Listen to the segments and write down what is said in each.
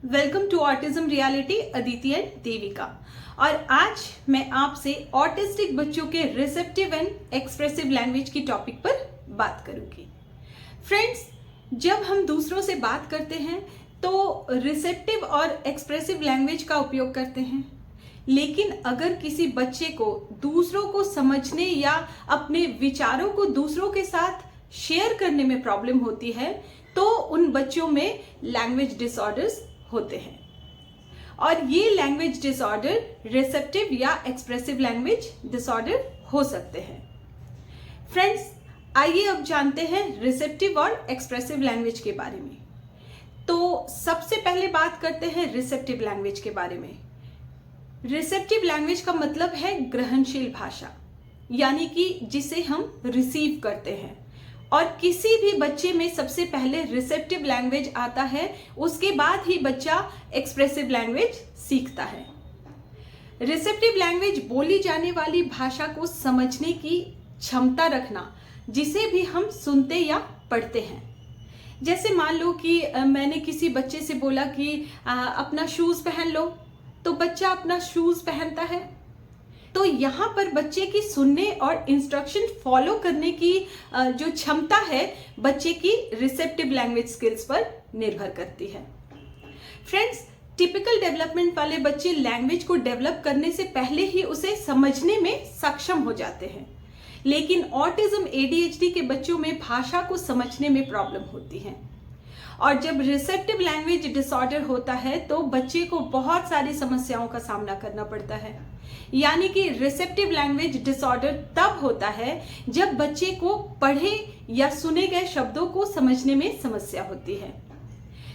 Welcome to autism reality Aditi and Devika. और आज मैं आपसे ऑटिस्टिक बच्चों के रिसेप्टिव एंड एक्सप्रेसिव लैंग्वेज की टॉपिक पर बात करूंगी। फ्रेंड्स, जब हम दूसरों से बात करते हैं तो रिसेप्टिव और एक्सप्रेसिव लैंग्वेज का उपयोग करते हैं, लेकिन अगर किसी बच्चे को दूसरों को समझने या अपने विचारों को दूसरों के साथ शेयर करने में प्रॉब्लम होती है तो उन बच्चों में लैंग्वेज डिसऑर्डर्स होते हैं। और ये लैंग्वेज डिसऑर्डर रिसेप्टिव या एक्सप्रेसिव लैंग्वेज डिसऑर्डर हो सकते हैं। फ्रेंड्स, आइए अब जानते हैं रिसेप्टिव और एक्सप्रेसिव लैंग्वेज के बारे में। तो सबसे पहले बात करते हैं रिसेप्टिव लैंग्वेज के बारे में। रिसेप्टिव लैंग्वेज का मतलब है ग्रहणशील भाषा, यानी कि जिसे हम रिसीव करते हैं। और किसी भी बच्चे में सबसे पहले रिसेप्टिव लैंग्वेज आता है, उसके बाद ही बच्चा एक्सप्रेसिव लैंग्वेज सीखता है। रिसेप्टिव लैंग्वेज बोली जाने वाली भाषा को समझने की क्षमता रखना, जिसे भी हम सुनते या पढ़ते हैं। जैसे मान लो कि मैंने किसी बच्चे से बोला कि अपना शूज पहन लो, तो बच्चा अपना शूज पहनता है। तो यहाँ पर बच्चे की सुनने और इंस्ट्रक्शन फॉलो करने की जो क्षमता है बच्चे की रिसेप्टिव लैंग्वेज स्किल्स पर निर्भर करती है। फ्रेंड्स, टिपिकल डेवलपमेंट वाले बच्चे लैंग्वेज को डेवलप करने से पहले ही उसे समझने में सक्षम हो जाते हैं, लेकिन ऑटिज्म एडीएचडी के बच्चों में भाषा को समझने में प्रॉब्लम होती है। और जब रिसेप्टिव लैंग्वेज डिसऑर्डर होता है तो बच्चे को बहुत सारी समस्याओं का सामना करना पड़ता है। यानी कि रिसेप्टिव लैंग्वेज डिसऑर्डर तब होता है जब बच्चे को पढ़े या सुने गए शब्दों को समझने में समस्या होती है।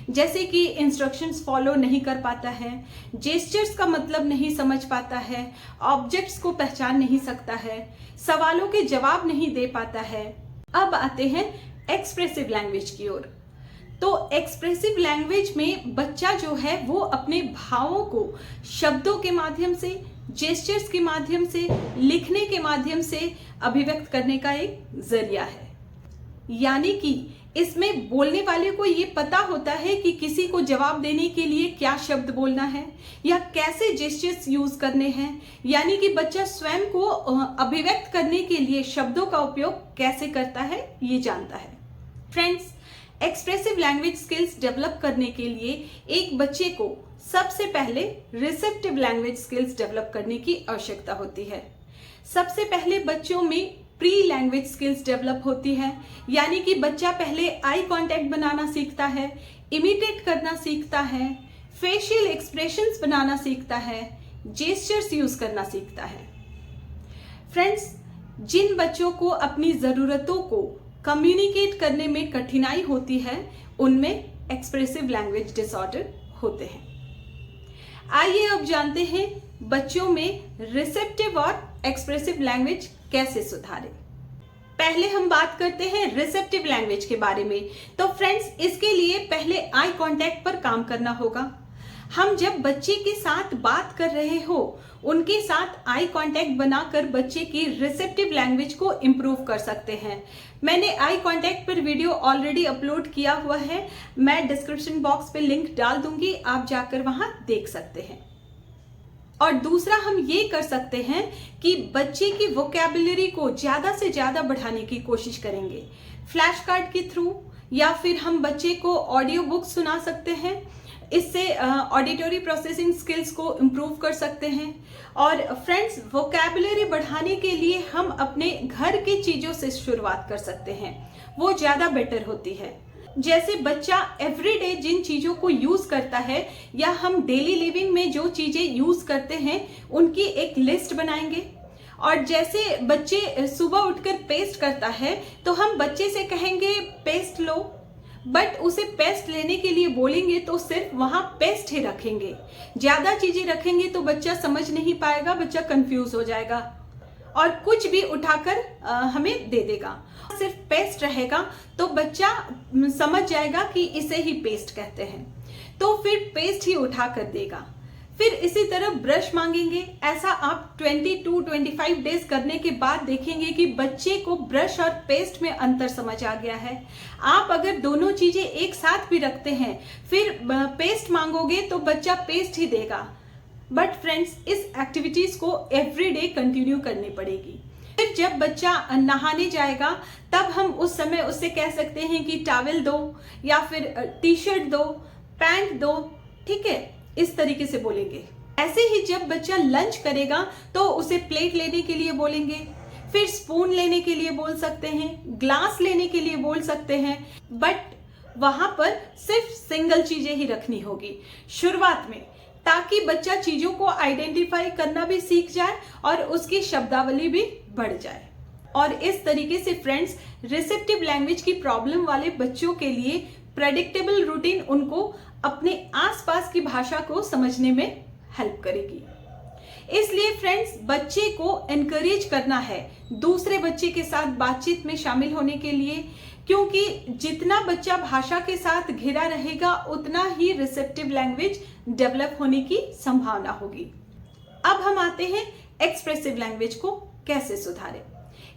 जैसे कि इंस्ट्रक्शंस फॉलो नहीं कर पाता है, जेस्चर्स का मतलब नहीं समझ पाता है, ऑब्जेक्ट्स को पहचान नहीं सकता है, सवालों के जवाब नहीं दे पाता है। अब आते हैं एक्सप्रेसिव लैंग्वेज की ओर। तो एक्सप्रेसिव लैंग्वेज में बच्चा जो है वो अपने भावों को शब्दों के माध्यम से, जेस्चर्स के माध्यम से, लिखने के माध्यम से अभिव्यक्त करने का एक जरिया है। यानी कि इसमें बोलने वाले को ये पता होता है कि किसी को जवाब देने के लिए क्या शब्द बोलना है या कैसे जेस्चर्स यूज करने हैं। यानी कि बच्चा स्वयं को अभिव्यक्त करने के लिए शब्दों का उपयोग कैसे करता है ये जानता है। Friends, expressive language skills develop करने के लिए एक बच्चे को सबसे पहले रिसेप्टिव लैंग्वेज स्किल्स डेवलप करने की आवश्यकता होती है। सबसे पहले बच्चों में प्री लैंग्वेज स्किल्स डेवलप होती है, यानी कि बच्चा पहले आई कांटेक्ट बनाना सीखता है, इमिटेट करना सीखता है, फेशियल एक्सप्रेशंस बनाना सीखता है, जेस्चर्स यूज करना सीखता है। फ्रेंड्स, जिन बच्चों को अपनी जरूरतों को कम्युनिकेट करने में कठिनाई होती है उनमें एक्सप्रेसिव लैंग्वेज डिसऑर्डर होते हैं। आइए अब जानते हैं बच्चों में रिसेप्टिव और एक्सप्रेसिव लैंग्वेज कैसे सुधारें। पहले हम बात करते हैं रिसेप्टिव लैंग्वेज के बारे में। तो फ्रेंड्स, इसके लिए पहले आई कांटेक्ट पर काम करना होगा। हम जब बच्चे के साथ बात कर रहे हो उनके साथ आई कांटेक्ट बनाकर बच्चे की रिसेप्टिव लैंग्वेज को इम्प्रूव कर सकते हैं। मैंने आई कांटेक्ट पर वीडियो ऑलरेडी अपलोड किया हुआ है, मैं डिस्क्रिप्शन बॉक्स पे लिंक डाल दूंगी, आप जाकर वहां देख सकते हैं। और दूसरा हम ये कर सकते हैं कि बच्चे की वोकैबुलरी को ज्यादा से ज्यादा बढ़ाने की कोशिश करेंगे, फ्लैश कार्ड के थ्रू, या फिर हम बच्चे को ऑडियो बुक सुना सकते हैं। इससे ऑडिटरी प्रोसेसिंग स्किल्स को इम्प्रूव कर सकते हैं। और फ्रेंड्स, वोकैबुलरी बढ़ाने के लिए हम अपने घर की चीजों से शुरुआत कर सकते हैं, वो ज्यादा बेटर होती है। जैसे बच्चा एवरीडे जिन चीजों को यूज करता है या हम डेली लिविंग में जो चीजें यूज करते हैं उनकी एक लिस्ट बनाएंगे। और जैसे बच्चे सुबह उठकर पेस्ट करता है तो हम बच्चे से कहेंगे पेस्ट लो, बट उसे पेस्ट लेने के लिए बोलेंगे तो सिर्फ वहां पेस्ट ही रखेंगे। ज्यादा चीजें रखेंगे तो बच्चा समझ नहीं पाएगा, बच्चा कंफ्यूज हो जाएगा और कुछ भी उठाकर हमें दे देगा। सिर्फ पेस्ट रहेगा तो बच्चा समझ जाएगा कि इसे ही पेस्ट कहते हैं, तो फिर पेस्ट ही उठा कर देगा। फिर इसी तरह ब्रश मांगेंगे। ऐसा आप 22-25 डेज करने के बाद देखेंगे कि बच्चे को ब्रश और पेस्ट में अंतर समझ आ गया है। आप अगर दोनों चीजें एक साथ भी रखते हैं, फिर पेस्ट मांगोगे तो बच्चा पेस्ट ही देगा। बट फ्रेंड्स, इस एक्टिविटीज को एवरीडे कंटिन्यू करनी पड़ेगी। फिर जब बच्चा नहाने जाएगा तब हम उस समय उससे कह सकते हैं कि टॉवल दो या फिर टी शर्ट दो, पैंट दो, ठीक है, इस तरीके से बोलेंगे। ऐसे ही जब बच्चा लंच करेगा तो उसे प्लेट लेने के लिए बोलेंगे, फिर स्पून लेने के लिए बोल सकते हैं, ग्लास लेने के लिए बोल सकते हैं, बट वहां पर सिर्फ सिंगल चीजें ही रखनी होगी शुरुआत में, ताकि बच्चा चीजों को आइडेंटिफाई करना भी सीख जाए और उसकी शब्दावली भी बढ़ जाए। और इस तरीके से फ्रेंड्स, रिसेप्टिव लैंग्वेज की प्रॉब्लम वाले बच्चों के लिए प्रेडिक्टेबल रूटीन उनको अपने आसपास की भाषा को समझने में हेल्प करेगी। इसलिए फ्रेंड्स, बच्चे को एनकरेज करना है दूसरे बच्चे के साथ बातचीत में शामिल होने के लिए, क्योंकि जितना बच्चा भाषा के साथ घिरा रहेगा उतना ही रिसेप्टिव लैंग्वेज डेवलप होने की संभावना होगी। अब हम आते हैं एक्सप्रेसिव लैंग्वेज को कैसे सुधारें।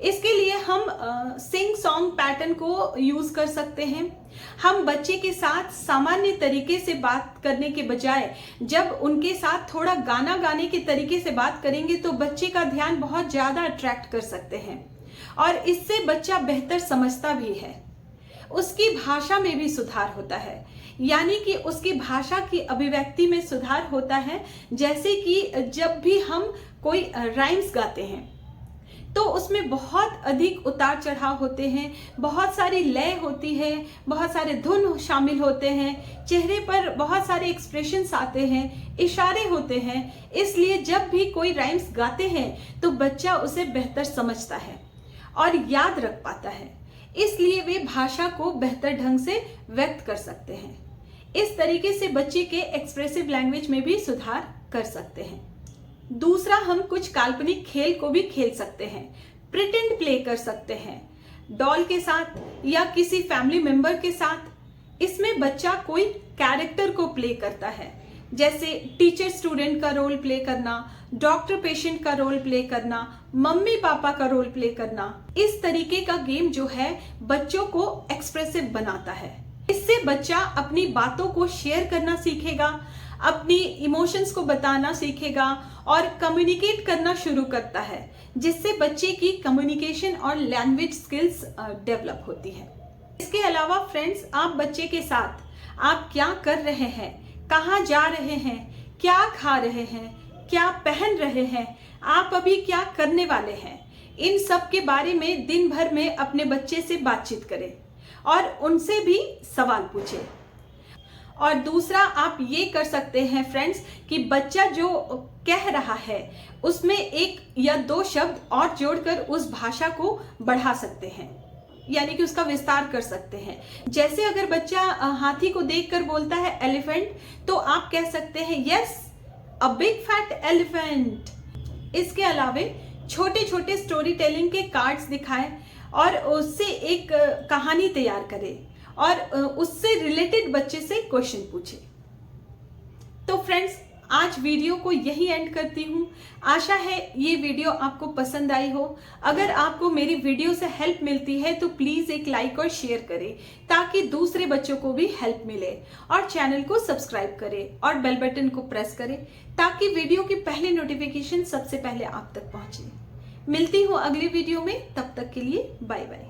इसके लिए हम सिंग सॉन्ग पैटर्न को यूज कर सकते हैं। हम बच्चे के साथ सामान्य तरीके से बात करने के बजाय जब उनके साथ थोड़ा गाना गाने के तरीके से बात करेंगे तो बच्चे का ध्यान बहुत ज्यादा अट्रैक्ट कर सकते हैं और इससे बच्चा बेहतर समझता भी है। उसकी भाषा में भी सुधार होता है, यानी कि उसकी भाषा की अभिव्यक्ति में सुधार होता है। जैसे कि जब भी हम कोई राइम्स गाते हैं तो उसमें बहुत अधिक उतार चढ़ाव होते हैं, बहुत सारी लय होती है, बहुत सारे धुन शामिल होते हैं, चेहरे पर बहुत सारे एक्सप्रेशंस आते हैं, इशारे होते हैं। इसलिए जब भी कोई राइम्स गाते हैं तो बच्चा उसे बेहतर समझता है और याद रख पाता है, इसलिए वे भाषा को बेहतर ढंग से व्यक्त कर सकते हैं। इस तरीके से बच्चे के एक्सप्रेसिव लैंग्वेज में भी सुधार कर सकते हैं। दूसरा, हम कुछ काल्पनिक खेल को भी खेल सकते हैं, प्रिटेंड प्ले कर सकते हैं डॉल के साथ या किसी फैमिली मेंबर के साथ। इसमें बच्चा कोई कैरेक्टर को प्ले करता है, जैसे टीचर स्टूडेंट का रोल प्ले करना, डॉक्टर पेशेंट का रोल प्ले करना, मम्मी पापा का रोल प्ले करना। इस तरीके का गेम जो है बच्चों को एक्सप्रेसिव बनाता है। इससे बच्चा अपनी बातों को शेयर करना सीखेगा, अपनी इमोशंस को बताना सीखेगा और कम्युनिकेट करना शुरू करता है, जिससे बच्चे की कम्युनिकेशन और लैंग्वेज स्किल्स डेवलप होती है। इसके अलावा फ्रेंड्स, आप बच्चे के साथ आप क्या कर रहे हैं, कहाँ जा रहे हैं, क्या खा रहे हैं, क्या पहन रहे हैं, आप अभी क्या करने वाले हैं, इन सब के बारे में दिन भर में अपने बच्चे से बातचीत करें और उनसे भी सवाल पूछें। और दूसरा, आप ये कर सकते हैं फ्रेंड्स कि बच्चा जो कह रहा है उसमें एक या दो शब्द और जोड़कर उस भाषा को बढ़ा सकते हैं, यानी कि उसका विस्तार कर सकते हैं। जैसे अगर बच्चा हाथी को देखकर बोलता है एलिफेंट, तो आप कह सकते हैं yes, a big fat elephant. इसके अलावा छोटे छोटे स्टोरी टेलिंग के कार्ड्स दिखाएं और उससे एक कहानी तैयार करें और उससे रिलेटेड बच्चे से क्वेश्चन पूछे। तो फ्रेंड्स, आज वीडियो को यही एंड करती हूँ। आशा है ये वीडियो आपको पसंद आई हो। अगर आपको मेरी वीडियो से हेल्प मिलती है तो प्लीज एक लाइक और शेयर करें, ताकि दूसरे बच्चों को भी हेल्प मिले। और चैनल को सब्सक्राइब करें और बेल बटन को प्रेस करें, ताकि वीडियो की पहली नोटिफिकेशन सबसे पहले आप तक पहुंचे। मिलती हूँ अगली वीडियो में, तब तक के लिए बाय बाय।